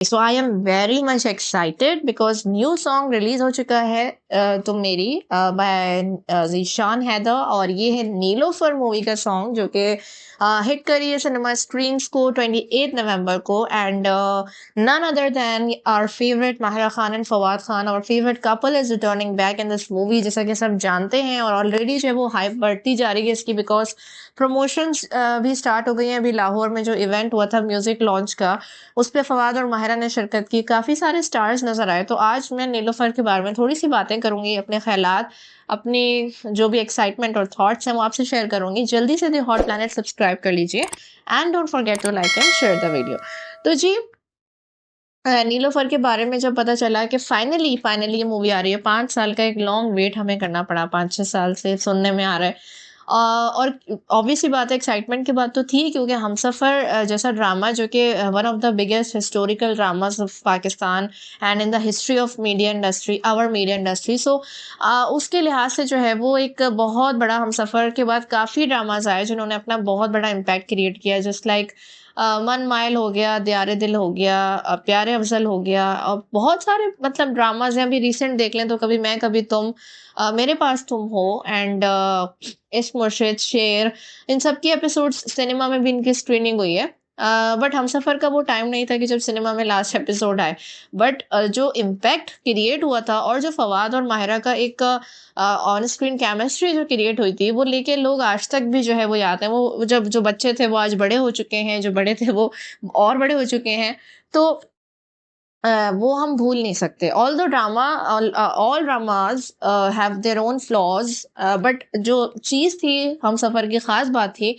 So I am very much excited because new song release हो चुका है तुम मेरी बाय जीशान हैदर, और ये है नीलोफर मूवी का सॉन्ग जो कि हिट करी है सिनेमा स्क्रीन्स को 28 नवंबर को। And none other than our favourite Mahira Khan and Fawad Khan, our favourite couple is returning back in this movie, जैसा कि सब जानते हैं। और ऑलरेडी जो है वो हाइप बढ़ती जा रही है इसकी, बिकॉज प्रमोशंस भी स्टार्ट हो गई हैं। अभी लाहौर में जो इवेंट हुआ था म्यूजिक लॉन्च का, उस पे फवाद और माहिरा ने शिरकत की, काफ़ी सारे स्टार्स नज़र आए। तो आज मैं नीलोफर के बारे में थोड़ी सी बातें करूंगी, अपने ख्यालात, अपनी जो भी एक्साइटमेंट और थॉट्स हैं वो आपसे शेयर करूंगी। जल्दी से द हॉट प्लैनेट सब्सक्राइब कर लीजिए and don't forget to like and share the video. तो जी, नीलोफर के बारे में जब पता चला कि फाइनली फाइनली ये मूवी आ रही है, 5 साल का एक लॉन्ग वेट हमें करना पड़ा, 5-6 साल से सुनने में आ रहा है। और ऑब्वियसली बात है, एक्साइटमेंट की बात तो थी, क्योंकि हमसफ़र जैसा ड्रामा जो कि one of the biggest historical dramas of Pakistan and in the history of media industry, our media industry, so उसके लिहाज से जो है वो एक बहुत बड़ा, हमसफ़र के बाद काफ़ी ड्रामाज आए जिन्होंने अपना बहुत बड़ा इम्पैक्ट क्रिएट किया, जस्ट लाइक मन माइल हो गया, दियारे दिल हो गया, प्यारे अफजल हो गया, और बहुत सारे मतलब ड्रामाज हैं। अभी रिसेंट देख लें तो कभी मैं कभी तुम, मेरे पास तुम हो, एंड इश्क मुर्शिद, शेर, इन सब की एपिसोड्स सिनेमा में भी इनकी स्क्रीनिंग हुई है। बट हमसफ़र का वो टाइम नहीं था कि जब सिनेमा में लास्ट एपिसोड आए। बट जो इम्पैक्ट क्रिएट हुआ था, और जो फवाद और माहिरा का एक ऑन स्क्रीन केमिस्ट्री जो क्रिएट हुई थी, वो लेके लोग आज तक भी जो है वो याद है। वो जब जो बच्चे थे वो आज बड़े हो चुके हैं, जो बड़े थे वो और बड़े हो चुके हैं। तो वो हम भूल नहीं सकते। All the drama, all dramas have their own flaws, but जो चीज़ थी हम सफ़र की ख़ास बात थी,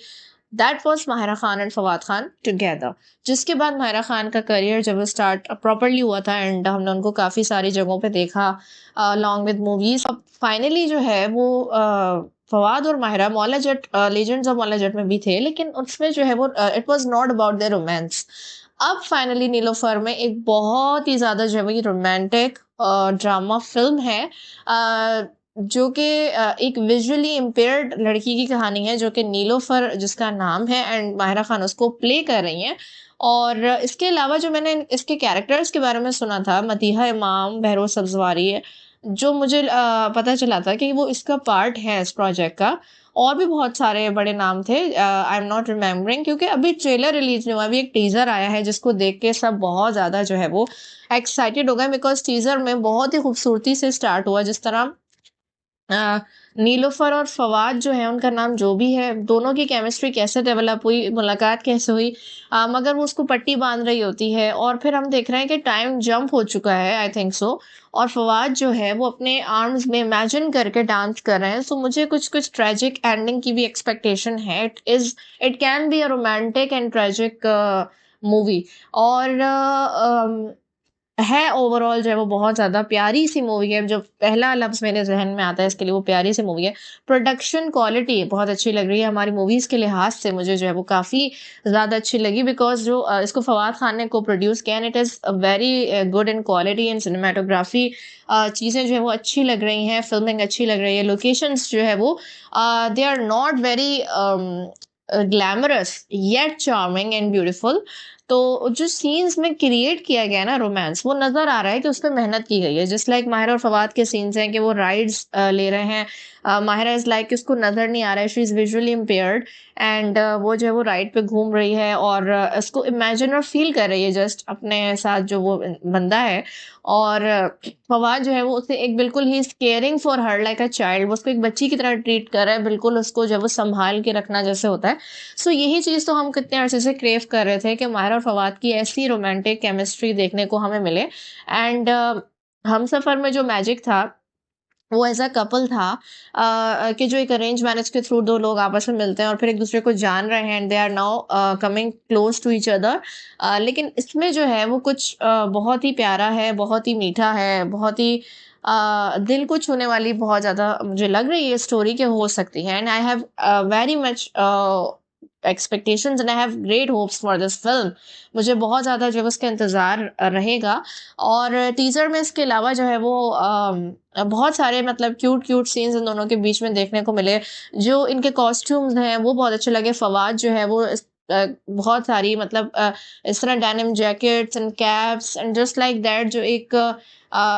that was Mahira Khan and Fawad Khan together. जिसके बाद माहिरा खान का करियर जब स्टार्ट प्रॉपरली हुआ था, एंड हमने उनको काफ़ी सारी जगहों पे देखा अलॉन्ग विद मूवीज। अब फाइनली जो है वो फवाद और माहिरा मौला जट, लेजेंड्स ऑफ मौला जट में भी थे, लेकिन उसमें जो है वो it was not about their romance. अब फाइनली नीलोफर में एक बहुत ही ज़्यादा जो है रोमांटिक ड्रामा फिल्म है, जो कि एक विजुअली इम्पेयर्ड लड़की की कहानी है, जो कि नीलोफर जिसका नाम है, एंड माहिरा खान उसको प्ले कर रही हैं। और इसके अलावा जो मैंने इसके कैरेक्टर्स के बारे में सुना था, मतीहा इमाम, बहरोज सब्जवारी है, जो मुझे पता चला था कि वो इसका पार्ट है इस प्रोजेक्ट का। और भी बहुत सारे बड़े नाम थे, आई एम नॉट रिमेम्बरिंग, क्योंकि अभी ट्रेलर रिलीज नहीं हुआ, अभी एक टीजर आया है जिसको देख के सब बहुत ज़्यादा जो है वो एक्साइटेड हो गए, बिकॉज टीजर में बहुत ही खूबसूरती से स्टार्ट हुआ। जिस तरह अ, नीलोफर और फवाद जो है, उनका नाम जो भी है, दोनों की केमिस्ट्री कैसे डेवलप हुई, मुलाकात कैसे हुई, मगर वो उसको पट्टी बांध रही होती है, और फिर हम देख रहे हैं कि टाइम जंप हो चुका है, आई थिंक सो। और फवाद जो है वो अपने आर्म्स में इमेजिन करके डांस कर रहे हैं। सो मुझे कुछ कुछ ट्रेजिक एंडिंग की भी एक्सपेक्टेशन है। It can be a romantic and tragic movie. और है ओवरऑल जो है वो बहुत ज़्यादा प्यारी सी मूवी है। जो पहला लफ्ज़ मेरे ज़हन में आता है इसके लिए, वो प्यारी सी मूवी है। प्रोडक्शन क्वालिटी बहुत अच्छी लग रही है हमारी मूवीज़ के लिहाज से, मुझे जो है वो काफ़ी ज़्यादा अच्छी लगी, बिकॉज़ जो इसको फवाद खान ने को प्रोड्यूस किया, and it is very good in quality and cinematography. चीज़ें जो है वो अच्छी लग रही हैं, फिल्मिंग अच्छी लग रही है, लोकेशंस जो है वो they are not very glamorous yet charming and beautiful. तो जो सीन्स में क्रिएट किया गया है ना रोमांस, वो नज़र आ रहा है कि उस पे मेहनत की गई है। जस्ट लाइक माहिरा और फवाद के सीन्स हैं कि वो राइड्स ले रहे हैं। माहिरा इज़ लाइक उसको नज़र नहीं आ रहा है, she is visually impaired, and वो जो है वो राइड पे घूम रही है, और इसको इमेजिन और फील कर रही है जस्ट अपने साथ जो वो बंदा है। और फवाद जो है वो उसे एक बिल्कुल ही caring for her like a child, वो उसको एक बच्ची की तरह ट्रीट कर रहा है, बिल्कुल उसको जो है वो संभाल के रखना जैसे होता है। सो यही चीज़ तो हम कितने अरसे से क्रेव कर रहे थे कि माहिरा और फवाद की ऐसी रोमांटिक केमिस्ट्री देखने को हमें मिले। एंड हम सफ़र में जो मैजिक था वो एज़ अ कपल था, कि जो एक अरेंज मैरिज के थ्रू दो लोग आपस में मिलते हैं और फिर एक दूसरे को जान रहे हैं, and they are now coming close to each other. लेकिन इसमें जो है वो कुछ बहुत ही प्यारा है, बहुत ही मीठा है, बहुत ही दिल को छूने वाली बहुत ज़्यादा मुझे लग रही है स्टोरी के हो सकती है। And I have very much expectations and I have great hopes for this film. मुझे बहुत ज़्यादा जो है उसका इंतज़ार रहेगा। और टीज़र में इसके अलावा जो है वो बहुत सारे मतलब क्यूट क्यूट सीन्स इन दोनों के बीच में देखने को मिले। जो इनके कॉस्ट्यूम्स हैं वो बहुत अच्छे लगे। फवाद जो है वो बहुत सारी मतलब इस तरह denim jackets and caps and just like that, जो एक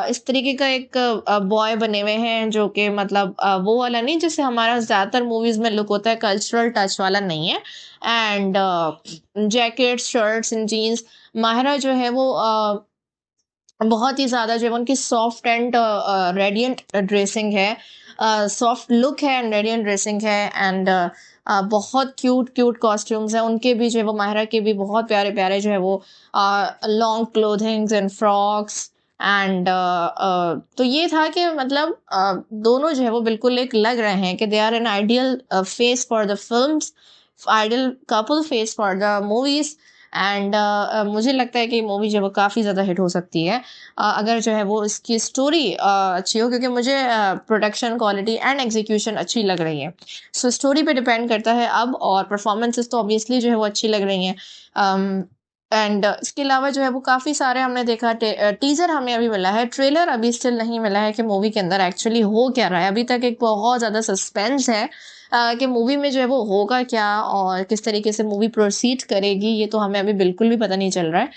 इस तरीके का एक बॉय बने हुए हैं जो कि मतलब वो वाला नहीं जैसे हमारा ज़्यादातर मूवीज़ में लुक होता है, कल्चरल टच वाला नहीं है। And jackets, shirts and jeans. Mahira जो है वो बहुत ही ज़्यादा जो है उनकी सॉफ्ट एंड रेडिएंट ड्रेसिंग है, सॉफ्ट लुक है एंड रेडिएंट ड्रेसिंग है। एंड बहुत क्यूट क्यूट कॉस्ट्यूम्स हैं उनके भी, जो है वो माहिरा के भी बहुत प्यारे प्यारे जो है वो long clothings and frocks. And तो ये था कि मतलब दोनों जो है वो बिल्कुल एक लग रहे हैं कि they are an ideal face for the films, ideal couple face for the movies. And मुझे लगता है कि मूवी जो है वो काफ़ी ज़्यादा हिट हो सकती है अगर जो है वो इसकी स्टोरी अच्छी हो, क्योंकि मुझे प्रोडक्शन क्वालिटी एंड एग्जीक्यूशन अच्छी लग रही है। सो स्टोरी पे डिपेंड करता है अब, और परफॉर्मेंसेस तो ऑब्वियसली जो है वो अच्छी लग रही हैं। एंड इसके अलावा जो है वो काफ़ी सारे हमने देखा, टीज़र हमें अभी मिला है, ट्रेलर अभी स्टिल नहीं मिला है कि मूवी के अंदर एक्चुअली हो क्या रहा है। अभी तक एक बहुत ज़्यादा सस्पेंस है कि मूवी में जो है वो होगा क्या और किस तरीके से मूवी प्रोसीड करेगी, ये तो हमें अभी बिल्कुल भी पता नहीं चल रहा है।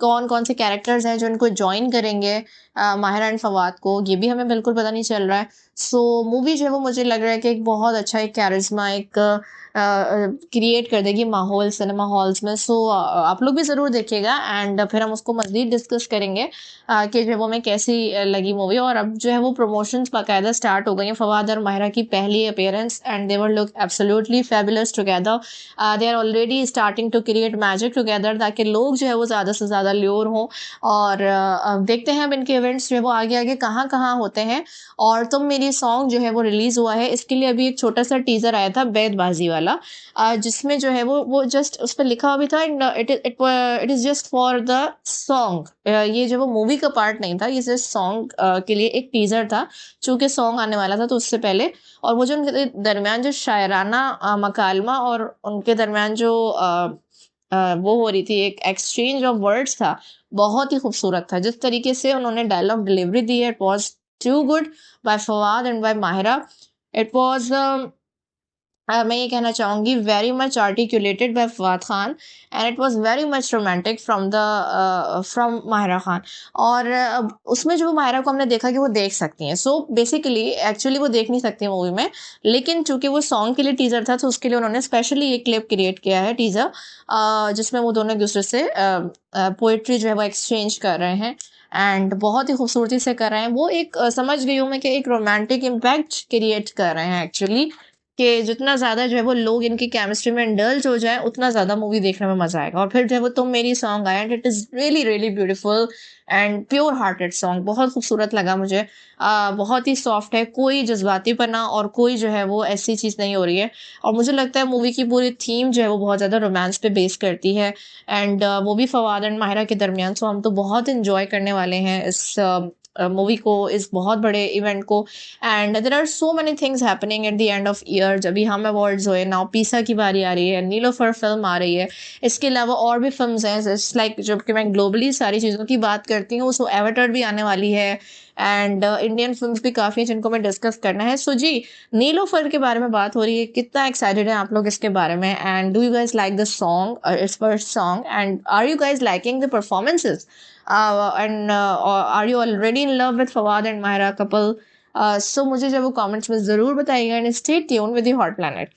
कौन कौन से कैरेक्टर्स हैं जो इनको ज्वाइन करेंगे माहिरा एंड फवाद को, ये भी हमें बिल्कुल पता नहीं चल रहा है। सो मूवी जो है वो मुझे लग रहा है कि एक बहुत अच्छा एक कैरिज्मा एक क्रिएट कर देगी माहौल सिनेमा हॉल्स में। सो आप लोग भी ज़रूर देखिएगा एंड फिर हम उसको मज़ीद डिस्कस करेंगे कि जो है वो हमें कैसी लगी मूवी। और अब जो है वो प्रमोशंस बाकायदा स्टार्ट हो गई हैं, फवाद और माहिरा की पहली appearance and they were look absolutely fabulous together. They are already starting to create magic together, ताकि लोग जो है वो ज़्यादा से ज़्यादा ल्योर हों। और देखते हैं अब इनके इवेंट्स जो है वो आगे आगे कहाँ कहाँ होते हैं। और तुम मेरी सॉन्ग जो है वो रिलीज़ हुआ है, इसके लिए अभी एक छोटा सा टीज़र आया था बैदबाजी वाला, जिसमें जो है वो जस्ट उस पर लिखा हुआ भी था, it is just for the song. ये जो वो मूवी का पार्ट नहीं था, ये जस्ट सॉन्ग के लिए एक टीज़र था, चूँकि सॉन्ग आने वाला था तो उससे पहले। और वो जो उनके दरमियान जो शायराना मकालमा और उनके दरमियान जो वो हो रही थी, एक एक्सचेंज ऑफ वर्ड्स था, बहुत ही खूबसूरत था। जिस तरीके से उन्होंने डायलॉग डिलीवरी दी है, it was too good by Fawad and by Mahira. It was मैं ये कहना चाहूँगी very much articulated by Fawad Khan and it was very much romantic from Mahira Khan. और उसमें जो माहिरा को हमने देखा कि वो देख सकती हैं, सो बेसिकली एक्चुअली वो देख नहीं सकती मूवी में, लेकिन चूंकि वो सॉन्ग के लिए टीजर था तो उसके लिए उन्होंने स्पेशली एक क्लिप क्रिएट किया है टीजर, जिसमें वो दोनों एक दूसरे से पोएट्री जो है वो एक्सचेंज कर रहे हैं एंड बहुत ही खूबसूरती से कर रहे हैं। वो एक समझ गई हूँ मैं कि एक रोमांटिक इम्पैक्ट क्रिएट कर रहे हैं एक्चुअली, कि जितना ज़्यादा जो है वो लोग इनकी केमिस्ट्री में इंडल्ज हो जाए उतना ज़्यादा मूवी देखने में मज़ा आएगा। और फिर जो है वो तुम मेरी सॉन्ग आया and it is really really beautiful and pure hearted song, बहुत खूबसूरत लगा मुझे। बहुत ही सॉफ्ट है, कोई जज्बातीपना और कोई जो है वो ऐसी चीज़ नहीं हो रही है। और मुझे लगता है मूवी की पूरी थीम जो है वो बहुत ज़्यादा रोमांस पे बेस करती है एंड वो भी फवाद एंड माहिरा के दरमियान। सो हम तो बहुत इंजॉय करने वाले हैं इस मूवी को, इस बहुत बड़े इवेंट को। And there are so many things happening at the end of year. जब भी हम अवार्ड्स हुए, नाउ पीसा की बारी आ रही है, नीलोफर फिल्म आ रही है, इसके अलावा और भी फिल्म्स हैं, जस्ट लाइक जब कि मैं ग्लोबली सारी चीज़ों की बात करती हूँ, सो एवाटर भी आने वाली है एंड इंडियन फिल्म्स भी काफ़ी हैं जिनको मैं डिस्कस करना है। सो जी, नीलोफर के बारे में बात हो रही है, कितना एक्साइटेड है आप लोग इसके बारे में? And do you guys like the song, it's first song, and are you guys liking the performances? And are you already in love with Fawad and Mahira couple? So मुझे जब वो कमेंट्स में ज़रूर बताइएगा and stay tune with the hot planet.